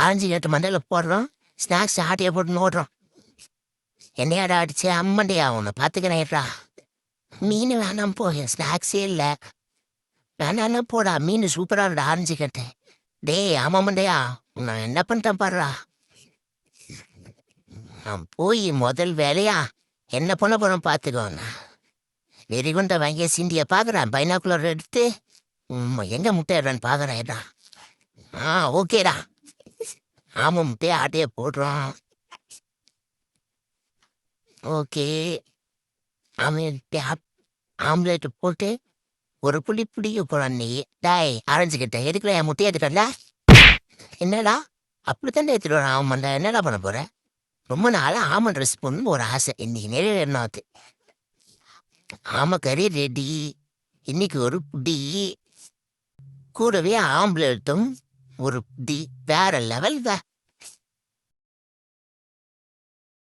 Orange கேட்டு மண்டையில் போடுறோம், ஸ்நாக்ஸ் ஆட்டையை போட்டு ஓடுறோம். என்னையாடா அடிச்சு அம்மண்டையா ஒன்று பார்த்துக்கிறேன்டா. மீன் வேணாம் போ, ஸ்நாக்ஸே இல்லை. வேணாலும் போடா, மீன் சூப்பராக இருந்தா ஆரஞ்சு கேட்டேன். டேய் ஆமாமண்டையா, நான் என்ன பண்ணிட்டேன் பாடுறா. நான் போய் முதல் வேலையா என்ன பண்ண போகிறோம் பார்த்துக்கோண்ணா. வெறிகுண்ட வாங்கிய சிண்டியை பார்க்குறேன், பைனாக்குலர் எடுத்து எங்கே முட்டையிடுறான்னு பார்க்குறேன்டா. ஓகேடா. ஆமாம், முட்டையை ஆட்டையை போடுறோம். ஓகே, ஆம்லேட்டு போட்டு ஒரு புளி புளிய குழந்தை. டாய் ஆரஞ்சுக்கிட்ட எதுக்குல என் முட்டையை எடுத்துட்டல. என்னடா அப்படித்தானே எடுத்துட்டு வரேன். ஆமாண்டா, என்னடா பண்ண போகிறேன். ரொம்ப நாளாக ஆமன் ட்ரெஸ் பண்ணு ஒரு ஆசை, இன்னைக்கு நிறைய என்னாத்து. ஆமக்கறி ரெடி. இன்னைக்கு ஒரு புடி கூடவே ஆம்லேட்டும் ஒரு புடி. வேற லெவல் தான்.